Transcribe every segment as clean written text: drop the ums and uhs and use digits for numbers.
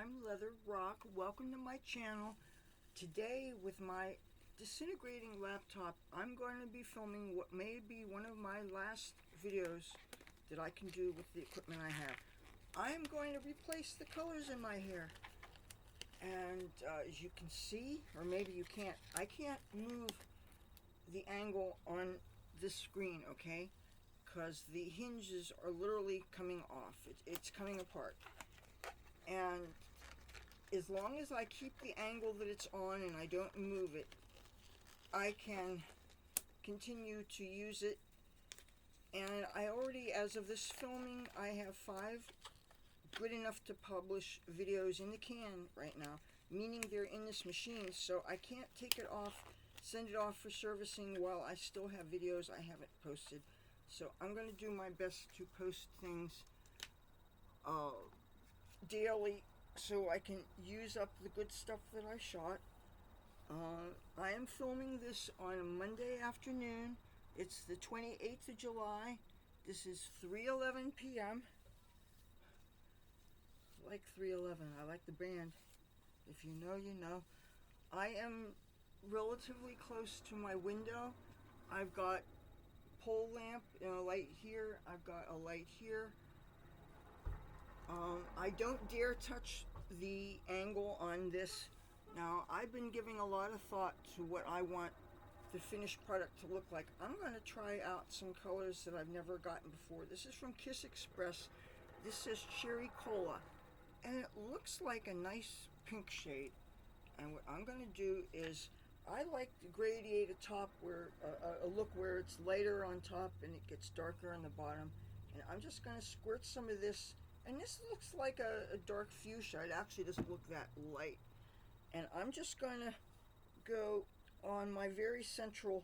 I'm Leathur Rokk. Welcome to my channel. Today, with my disintegrating laptop, I'm going to be filming what may be one of my last videos that I can do with the equipment I have. I am going to replace the colors in my hair. And as you can see, or maybe you can't, I can't move the angle on this screen, okay? Because the hinges are literally coming off. It's coming apart. And as long as I keep the angle that it's on and I don't move it, I can continue to use it. And I already, as of this filming, I have 5 good enough to publish videos in the can right now, meaning they're in this machine, so I can't take it off, send it off for servicing while I still have videos I haven't posted. So I'm going to do my best to post things daily so I can use up the good stuff that I shot. I am filming this on a Monday afternoon. It's the 28th of July. This is 3:11 p.m. I like 3:11. I like the band. If you know, you know. I am relatively close to my window. I've got pole lamp and a light here. I've got a light here. I don't dare touch the angle on this. Now, I've been giving a lot of thought to what I want the finished product to look like. I'm going to try out some colors that I've never gotten before. This is from Kiss Express. This says Cherry Cola, and it looks like a nice pink shade. And what I'm going to do is, I like to gradiate a top where a look where it's lighter on top and it gets darker on the bottom. And I'm just going to squirt some of this. And this looks like a dark fuchsia. It actually doesn't look that light. And I'm just going to go on my very central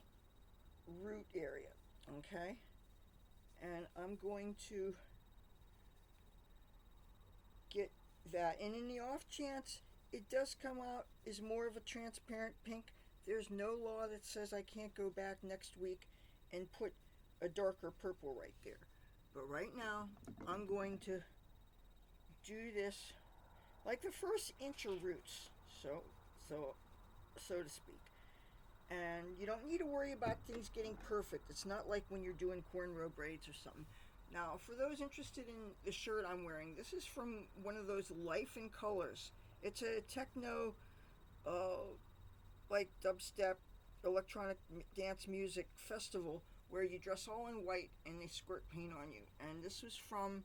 root area, okay? And I'm going to get that. And in the off chance it does come out as more of a transparent pink, there's no law that says I can't go back next week and put a darker purple right there. But right now, I'm going to do this like the first inch of roots, so to speak. And you don't need to worry about things getting perfect. It's not like when you're doing cornrow braids or something. Now, for those interested in the shirt I'm wearing, this is from one of those Life in Colors. It's a techno, like dubstep, electronic dance music festival where you dress all in white and they squirt paint on you. And this was from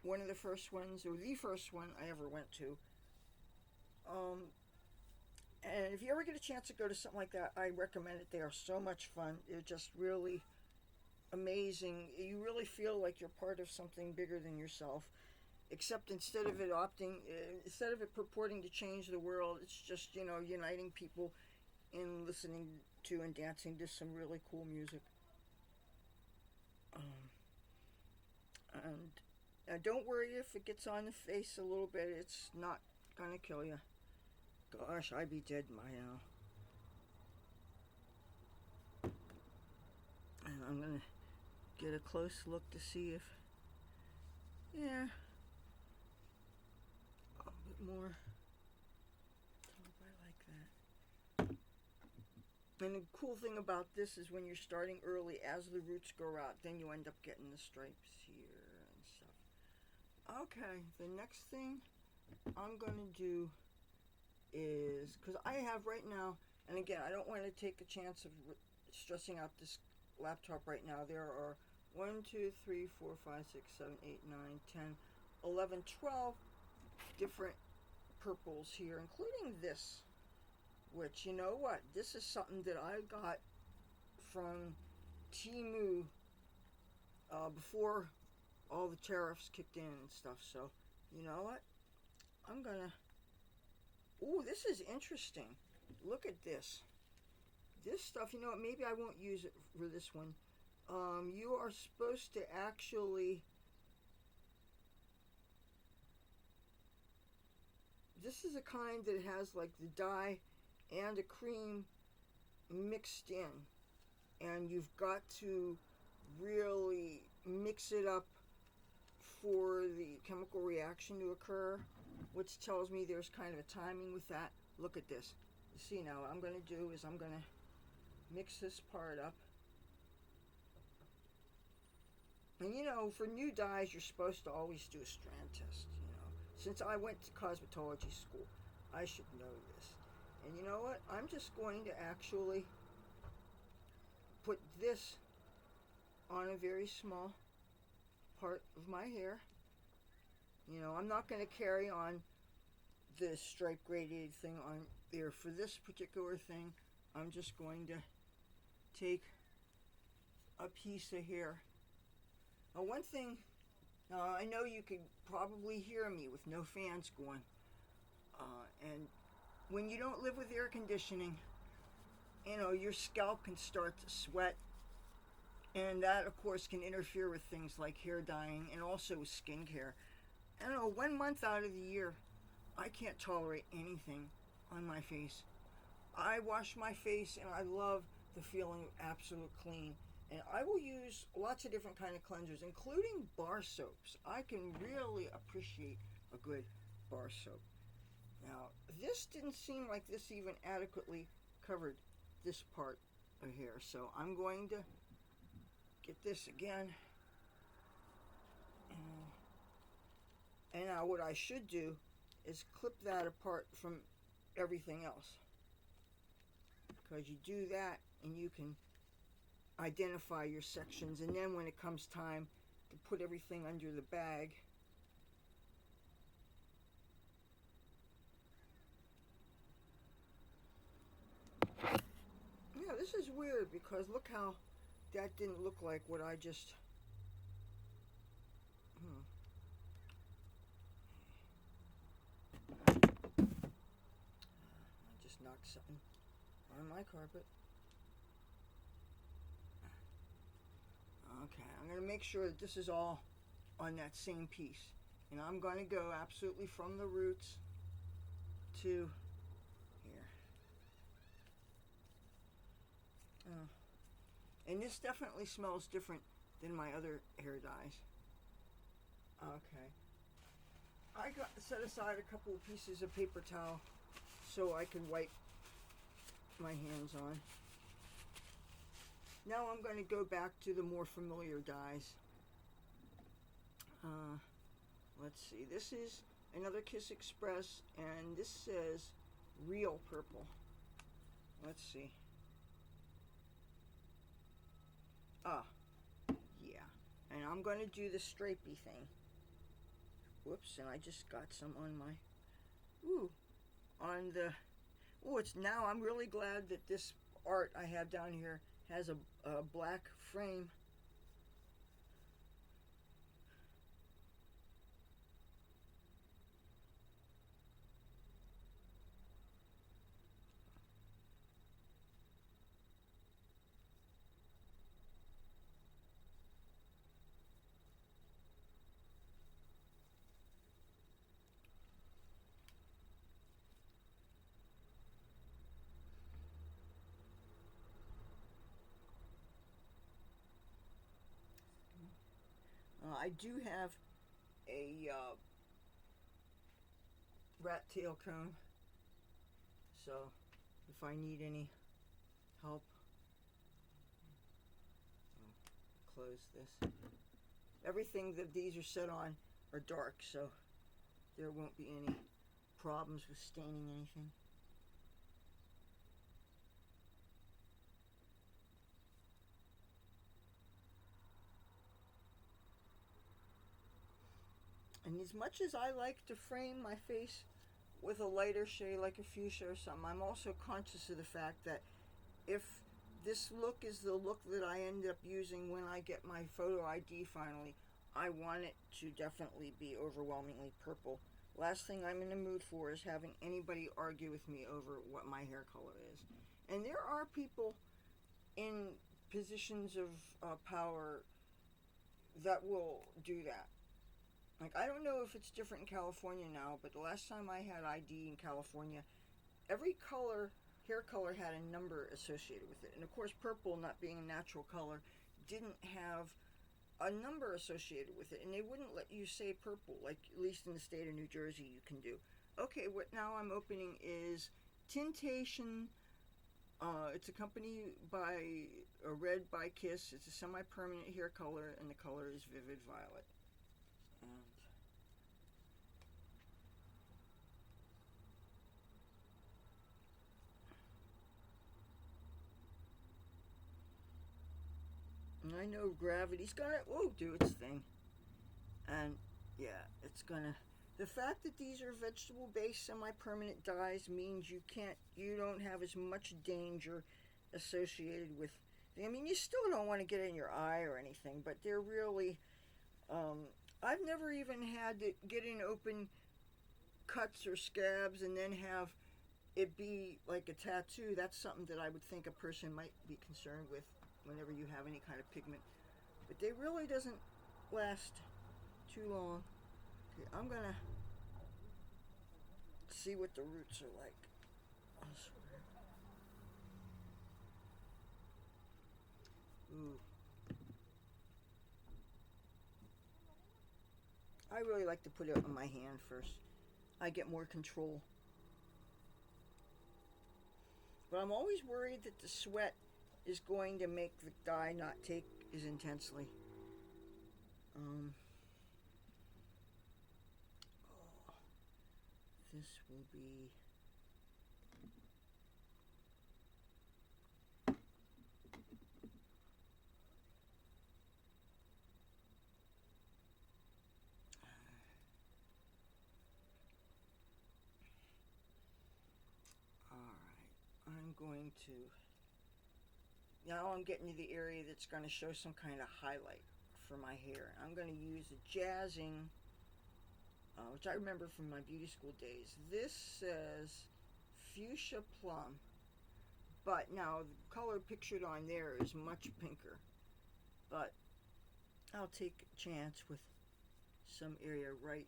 one of the first ones, or the first one I ever went to. And if you ever get a chance to go to something like that, I recommend it. They are so much fun. They're just really amazing. You really feel like you're part of something bigger than yourself. Except instead of it purporting to change the world, it's just, uniting people in listening to and dancing to some really cool music. And don't worry if it gets on the face a little bit. It's not gonna kill you. Gosh, I'd be dead by now. And I'm gonna get a close look to see if, yeah, a bit more. I like that. And the cool thing about this is when you're starting early, as the roots grow out, then you end up getting the stripes here and stuff. Okay, the next thing I'm gonna do is, because I have right now, and again, I don't want to take a chance of stressing out this laptop right now. There are 1, 2, 3, 4, 5, 6, 7, 8, 9, 10, 11, 12 different purples here, including this, which, you know what, this is something that I got from Temu before all the tariffs kicked in and stuff. So, you know what, I'm gonna, ooh, this is interesting. Look at this. This stuff, you know what, maybe I won't use it for this one. You are supposed to actually, this is a kind that has like the dye and a cream mixed in. And you've got to really mix it up for the chemical reaction to occur. which tells me there's kind of a timing with that. Look at this. You see, now what I'm going to do is I'm going to mix this part up. And you know, for new dyes, you're supposed to always do a strand test, you know. Since I went to cosmetology school, I should know this. And you know what? I'm just going to actually put this on a very small part of my hair. You know, I'm not going to carry on the stripe graded thing on there. For this particular thing, I'm just going to take a piece of hair. Now, one thing, I know you can probably hear me with no fans going, and when you don't live with air conditioning, you know, your scalp can start to sweat, and that, of course, can interfere with things like hair dyeing and also with skincare. I don't know, 1 month out of the year, I can't tolerate anything on my face. I wash my face, and I love the feeling of absolute clean. And I will use lots of different kind of cleansers, including bar soaps. I can really appreciate a good bar soap. Now, this didn't seem like this even adequately covered this part of hair. So I'm going to get this again. And now what I should do is clip that apart from everything else. Because you do that and you can identify your sections, and then when it comes time to put everything under the bag, yeah, this is weird because look how that didn't look like what I just I just knocked something on my carpet. Okay, I'm going to make sure that this is all on that same piece. And I'm going to go absolutely from the roots to here. And this definitely smells different than my other hair dyes. Okay. I got set aside a couple of pieces of paper towel so I can wipe my hands on. Now I'm going to go back to the more familiar dyes. Let's see, this is another Kiss Express, and this says Real Purple. Let's see. Yeah. And I'm going to do the stripey thing. Whoops, and I just got some on my, it's now, I'm really glad that this art I have down here has a black frame. I do have a rat tail comb, so if I need any help, I'll close this. Everything that these are set on are dark, so there won't be any problems with staining anything. And as much as I like to frame my face with a lighter shade like a fuchsia or something, I'm also conscious of the fact that if this look is the look that I end up using when I get my photo ID finally, I want it to definitely be overwhelmingly purple. Last thing I'm in the mood for is having anybody argue with me over what my hair color is. And there are people in positions of power that will do that. Like, I don't know if it's different in California now, but the last time I had ID in California, every hair color had a number associated with it. And of course, purple, not being a natural color, didn't have a number associated with it, and they wouldn't let you say purple, like at least in the state of New Jersey you can do. Okay, what now I'm opening is Tintation. It's a company by Red by Kiss. It's a semi-permanent hair color, and the color is Vivid Violet. And I know gravity's gonna do its thing, and yeah, it's gonna. The fact that these are vegetable-based semi-permanent dyes means you don't have as much danger associated with. I mean, you still don't want to get in your eye or anything, but they're really. I've never even had to get in open cuts or scabs and then have it be like a tattoo. That's something that I would think a person might be concerned with whenever you have any kind of pigment. But they really doesn't last too long. Okay, I'm gonna see what the roots are like. I swear. Ooh. I really like to put it on my hand first. I get more control. But I'm always worried that the sweat is going to make the dye not take as intensely. This will be. I'm going to, now I'm getting to the area that's going to show some kind of highlight for my hair. I'm going to use a jazzing, which I remember from my beauty school days. This says fuchsia plum, but now the color pictured on there is much pinker. But I'll take a chance with some area right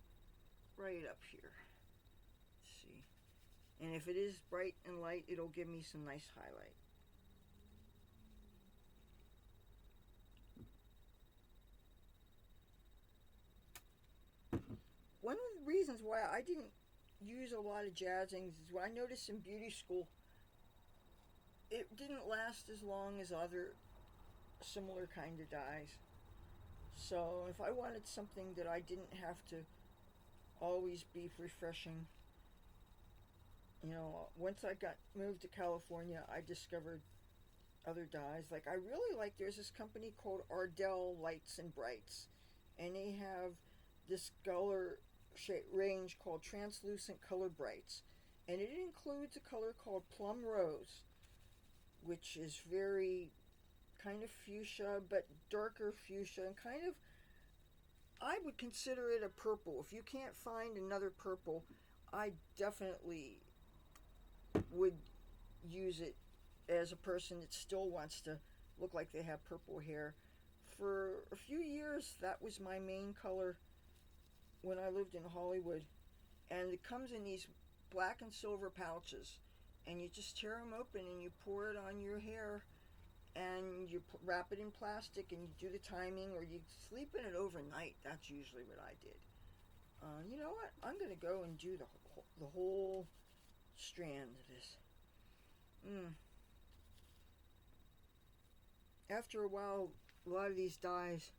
up here. And if it is bright and light, it'll give me some nice highlight. One of the reasons why I didn't use a lot of jazzings is what I noticed in beauty school. It didn't last as long as other similar kind of dyes. So if I wanted something that I didn't have to always be refreshing, you know, once I moved to California, I discovered other dyes. Like, I really like, there's this company called Ardell Lights and Brights, and they have this color range called Translucent Color Brights, and it includes a color called Plum Rose, which is very kind of fuchsia, but darker fuchsia, and kind of, I would consider it a purple. If you can't find another purple, I definitely would use it as a person that still wants to look like they have purple hair. For a few years, that was my main color when I lived in Hollywood, and it comes in these black and silver pouches, and you just tear them open and you pour it on your hair, and you wrap it in plastic, and you do the timing, or you sleep in it overnight. That's usually what I did. You know what? I'm gonna go and do the whole strand of this. After a while, a lot of these dyes,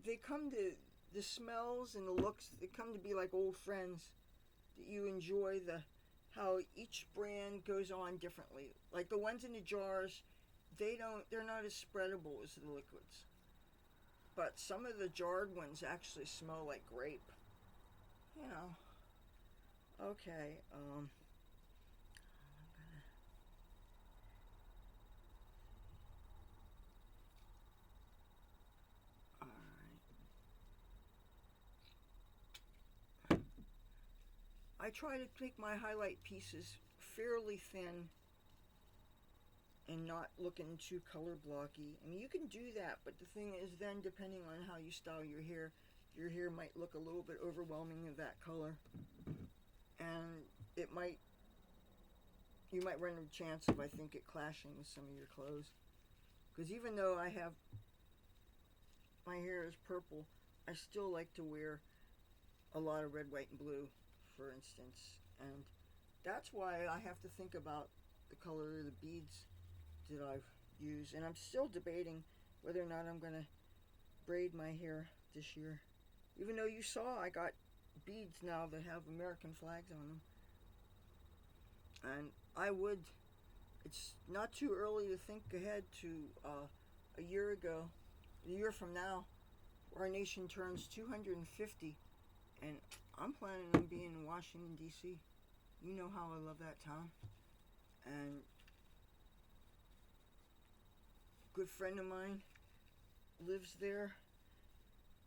they come to, the smells and the looks, they come to be like old friends, that you enjoy how each brand goes on differently. Like the ones in the jars, they're not as spreadable as the liquids. But some of the jarred ones actually smell like grape. You know. Okay, I try to make my highlight pieces fairly thin and not looking too color blocky. I mean, you can do that, but the thing is then, depending on how you style your hair might look a little bit overwhelming of that color. And you might run a chance of, I think, it clashing with some of your clothes. Because even though I have my hair is purple, I still like to wear a lot of red, white, and blue, for instance. And that's why I have to think about the color of the beads that I've used. And I'm still debating whether or not I'm going to braid my hair this year. Even though you saw I got beads now that have American flags on them. And I would, it's not too early to think ahead to a year from now, our nation turns 250, and I'm planning on being in Washington, D.C. You know how I love that town. And a good friend of mine lives there,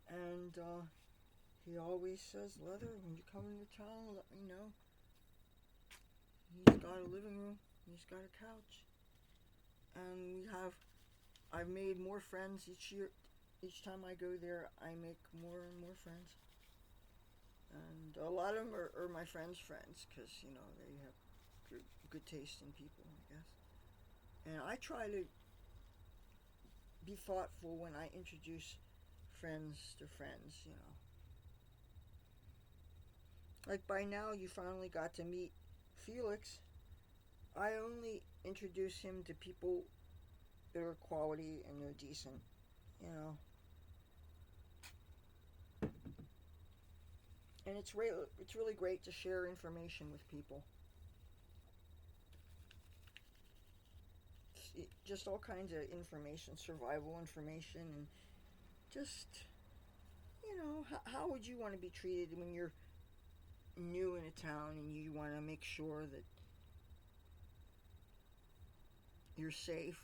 and he always says, Leathur, when you come into town, let me know. He's got a living room, he's got a couch, and I've made more friends each year. Each time I go there, I make more and more friends. And a lot of them are my friends' friends, because, you know, they have good taste in people, I guess. And I try to be thoughtful when I introduce friends to friends, you know. Like by now, you finally got to meet Felix. I only introduce him to people that are quality and they're decent, you know. And it's really great to share information with people. Just all kinds of information, survival information, and just, you know, how would you want to be treated when you're new in a town and you want to make sure that you're safe?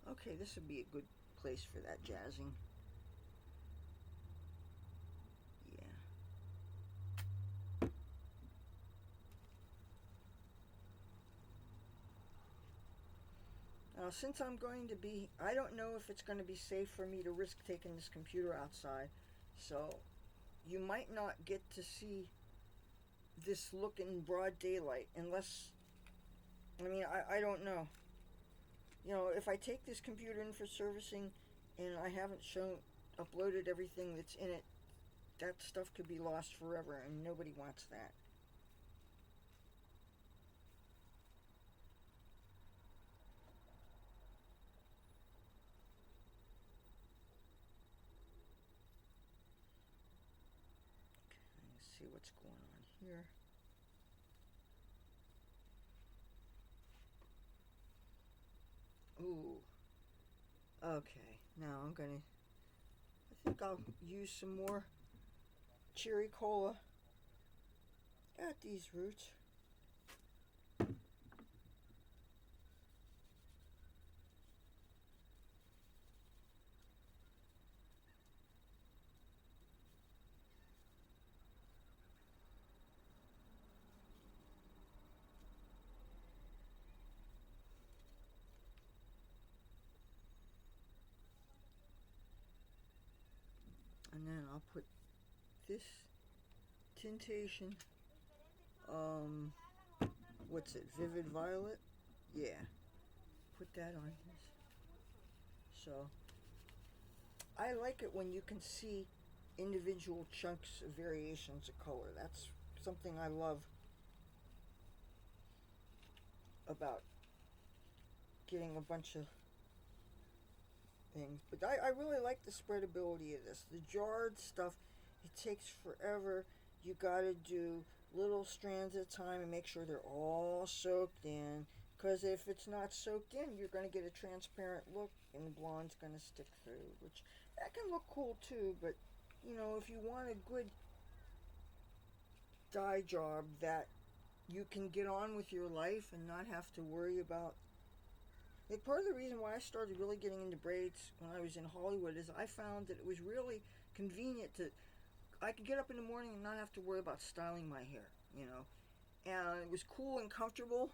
Okay, this would be a good place for that jazzing. Since I'm going to be, I don't know if it's going to be safe for me to risk taking this computer outside, so you might not get to see this look in broad daylight unless, I mean, I don't know. You know, if I take this computer in for servicing and I haven't uploaded everything that's in it, that stuff could be lost forever, and nobody wants that. See what's going on here. Ooh. Okay, now I think I'll use some more cherry cola at these roots. And then I'll put this tintation, what's it, Vivid Violet? Yeah, put that on his. So, I like it when you can see individual chunks of variations of color. That's something I love about getting a bunch of things. But I really like the spreadability of this. The jarred stuff, it takes forever. You gotta do little strands at a time and make sure they're all soaked in, because if it's not soaked in, you're going to get a transparent look and the blonde's going to stick through, which that can look cool too. But you know, if you want a good dye job that you can get on with your life and not have to worry about, like, part of the reason why I started really getting into braids when I was in Hollywood is I found that it was really convenient to, I could get up in the morning and not have to worry about styling my hair, you know, and it was cool and comfortable.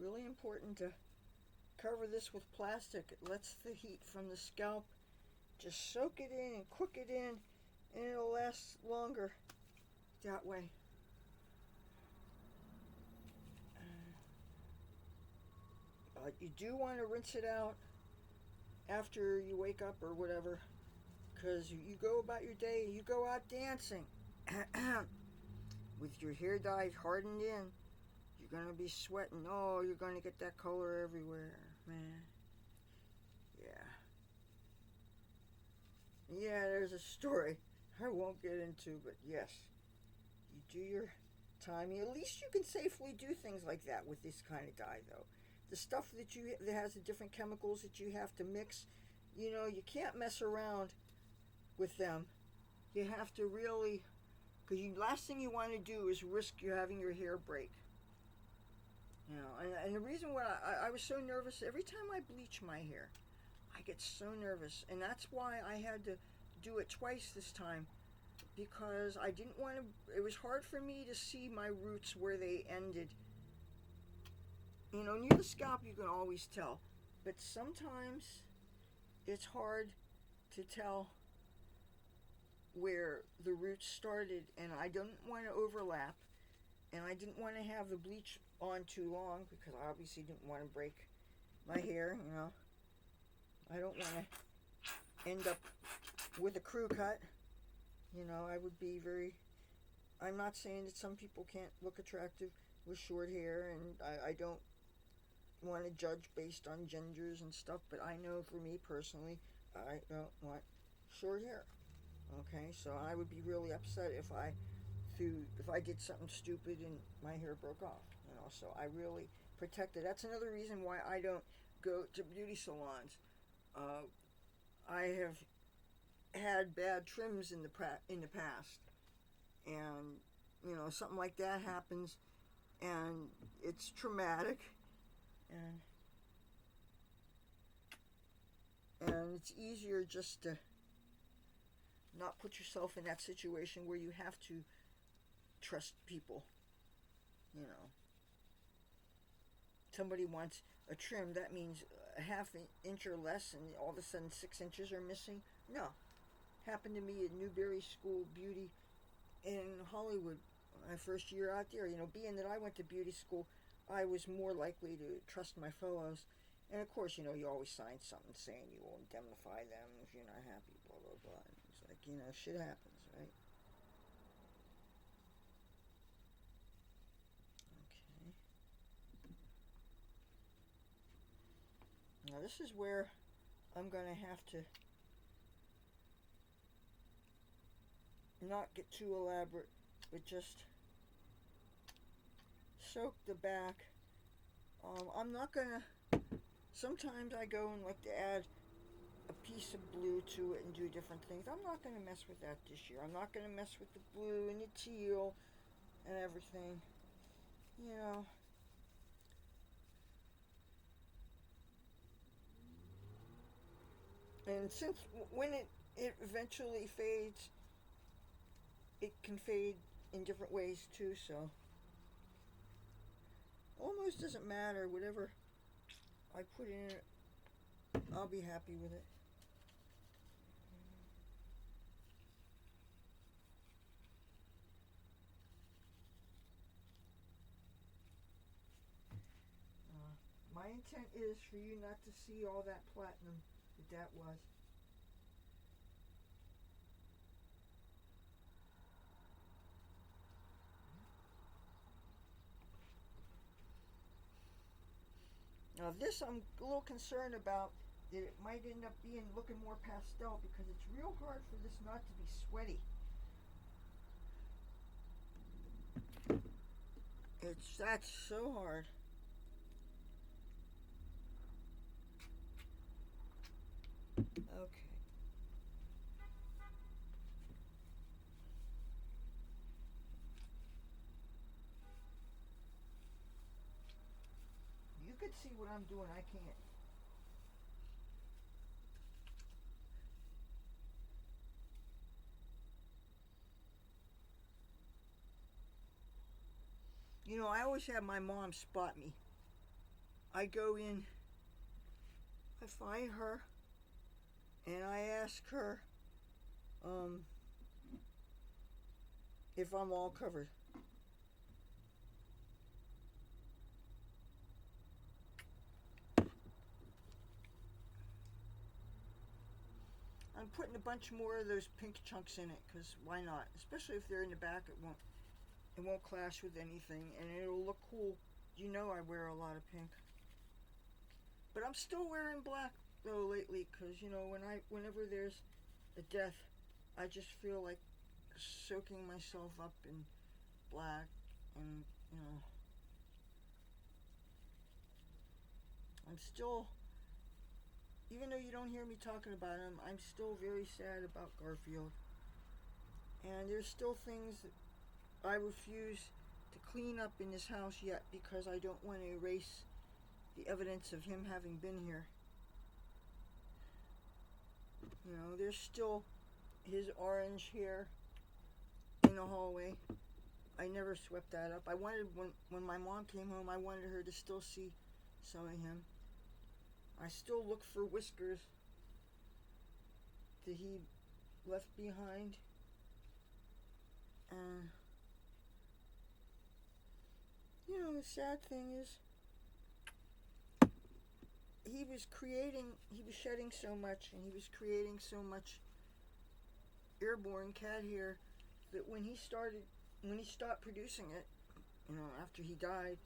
really important to cover this with plastic. It lets the heat from the scalp just soak it in and cook it in, and it'll last longer that way. You do want to rinse it out after you wake up or whatever, because you go about your day, you go out dancing with your hair dyed hardened in, you're going to be sweating. Oh, you're going to get that color everywhere, man. Yeah, there's a story I won't get into, but yes, you do your time. At least you can safely do things like that with this kind of dye, though. The stuff that has the different chemicals that you have to mix, you can't mess around with them. You have to really, because last thing you want to do is risk you having your hair break. And the reason why I was so nervous, every time I bleach my hair, I get so nervous, and that's why I had to do it twice this time, because I didn't want to, it was hard for me to see my roots where they ended. Near the scalp you can always tell, but sometimes it's hard to tell where the roots started, and I didn't want to overlap, and I didn't want to have the bleach on too long, because I obviously didn't want to break my hair. I don't want to end up with a crew cut. I would be I'm not saying that some people can't look attractive with short hair, and I don't want to judge based on genders and stuff, but I know for me personally, I don't want short hair. Okay, so I would be really upset if I did something stupid and my hair broke off. So I really protect it. That's another reason why I don't go to beauty salons. I have had bad trims in the past, and something like that happens, and it's traumatic, and it's easier just to not put yourself in that situation where you have to trust people. Somebody wants a trim, that means a half an inch or less, and all of a sudden 6 inches are missing. No. Happened to me at Newberry School Beauty in Hollywood my first year out there. Being that I went to beauty school, I was more likely to trust my fellows. And of course, you always sign something saying you will indemnify them if you're not happy, blah, blah, blah. And it's like, shit happens, right? Okay. Now this is where I'm going to have to not get too elaborate, but just soak the back. I'm not going to, sometimes I go and like to add a piece of blue to it and do different things. I'm not going to mess with that this year. I'm not going to mess with the blue and the teal and everything. And since when it eventually fades, it can fade in different ways too, so almost doesn't matter. Whatever I put in it, I'll be happy with it. My intent is for you not to see all that platinum that was. Now this I'm a little concerned about, that it might end up looking more pastel, because it's real hard for this not to be sweaty. That's so hard. Okay. You could see what I'm doing, I can't. I always have my mom spot me. I go in, I find her, and I ask her if I'm all covered. I'm putting a bunch more of those pink chunks in it, because why not? Especially if they're in the back, it won't clash with anything, and it'll look cool. You know I wear a lot of pink. But I'm still wearing black though lately, because you know whenever there's a death, I just feel like soaking myself up in black, and you know I'm still, even though you don't hear me talking about him, I'm still very sad about Garfield. And there's still things that I refuse to clean up in this house yet, because I don't want to erase the evidence of him having been here. You know, there's still his orange hair in the hallway. I never swept that up. I wanted, when my mom came home, I wanted her to still see some of him. I still look for whiskers that he left behind. You know, the sad thing is, he was shedding so much, and he was creating so much airborne cat hair that when he stopped producing it, you know, after he died,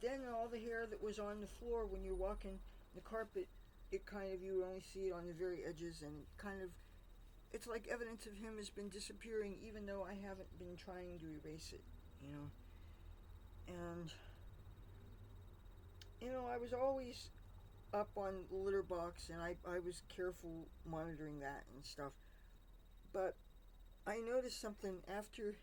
then all the hair that was on the floor when you're walking the carpet, you only see it on the very edges, and it's like evidence of him has been disappearing, even though I haven't been trying to erase it, you know. And, you know, I was always up on the litter box, and I was careful monitoring that and stuff. But I noticed something after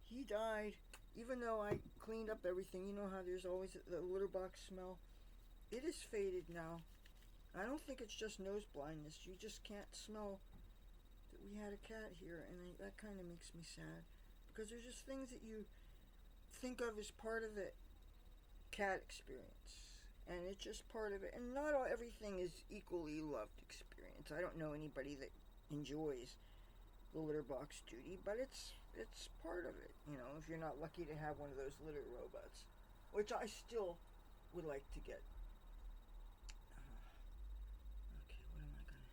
he died. Even though I cleaned up everything, you know how there's always the litter box smell? It is faded now. I don't think it's just nose blindness. You just can't smell that we had a cat here, and that kind of makes me sad. Because there's just things that you think of as part of the cat experience. And it's just part of it. And not everything is equally loved experience. I don't know anybody that enjoys the litter box duty, but it's part of it, you know, if you're not lucky to have one of those litter robots, which I still would like to get. Okay, what am I gonna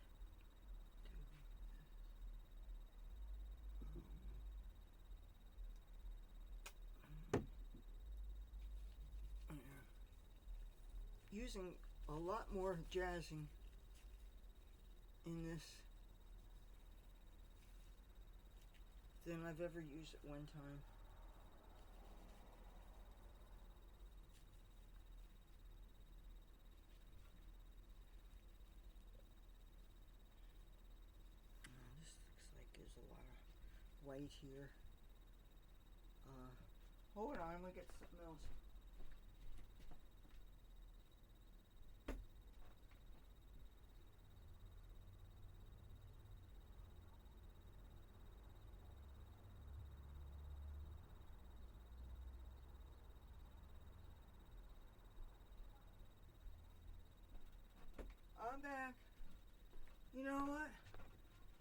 do? Using a lot more jazzing in this than I've ever used at one time. This looks like there's a lot of white here. Hold on, I'm gonna get something else. I'm back. You know what?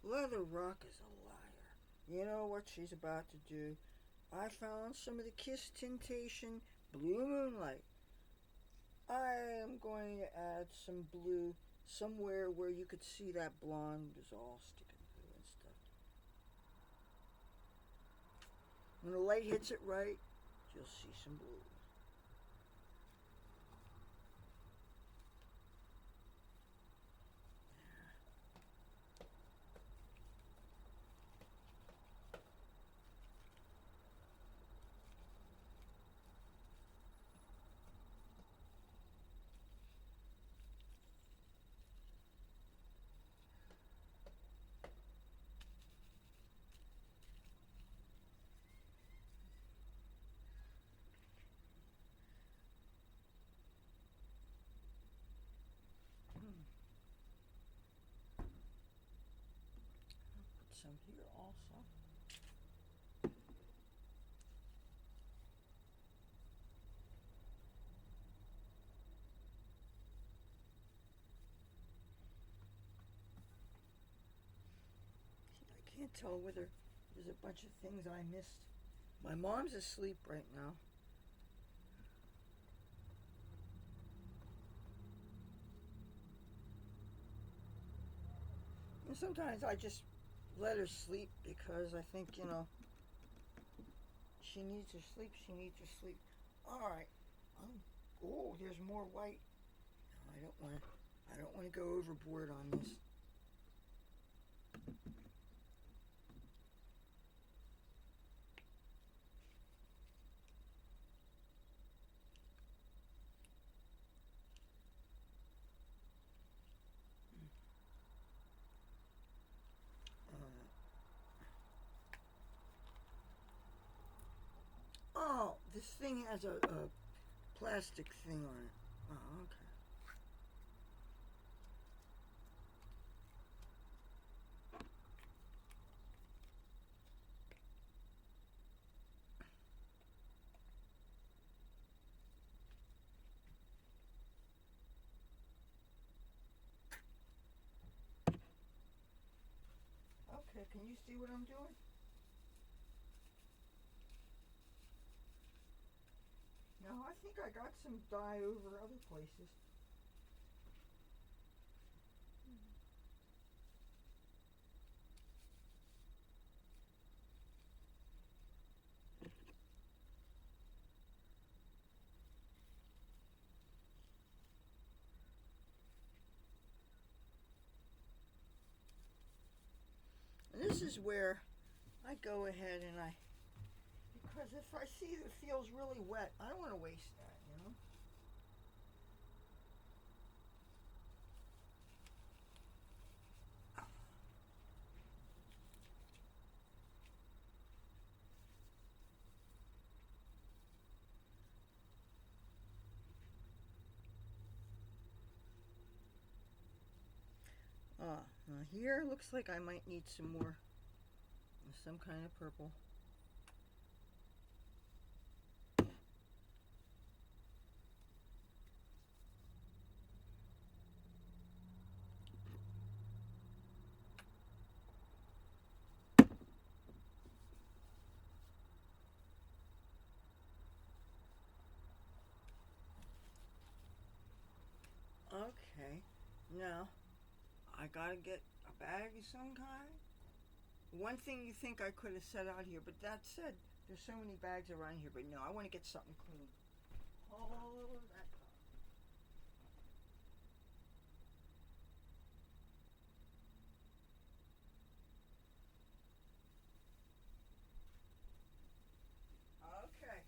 Rokk is a liar. You know what she's about to do? I found some of the Kiss Temptation Blue Moonlight. I am going to add some blue somewhere where you could see that blonde is all sticking through and stuff. When the light hits it right, you'll see some blue. Some here also. Can't tell whether there's a bunch of things I missed. My mom's asleep right now. And sometimes I just let her sleep because I think, she needs her sleep. She needs her sleep. All right. Oh, there's more white. No, I don't want to go overboard on this. Oh, this thing has a plastic thing on it. Oh, okay. Okay, can you see what I'm doing? No, I think I got some dye over other places. And this is where I go ahead and because if I see it feels really wet, I don't want to waste that. Now here looks like I might need some more, some kind of purple. Okay, now I gotta get a bag of some kind. One thing you think I could have set out here, but that said, there's so many bags around here, but no, I want to get something clean. Oh, that. Okay.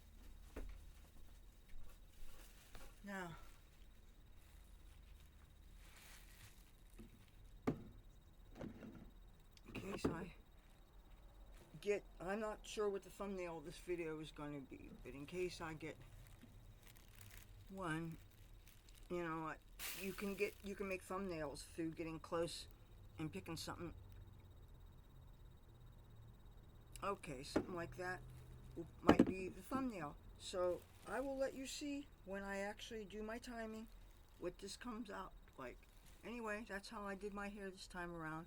Now, in case I'm not sure what the thumbnail of this video is going to be, but in case I get one, you can make thumbnails through getting close and picking something. Okay, something like that might be the thumbnail. So I will let you see when I actually do my timing what this comes out like. Anyway, that's how I did my hair this time around.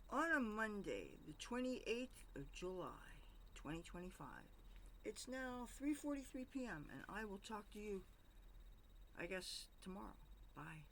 On a Monday, the 28th of July, 2025. It's now 3:43 p.m. and I will talk to you, I guess, tomorrow. Bye.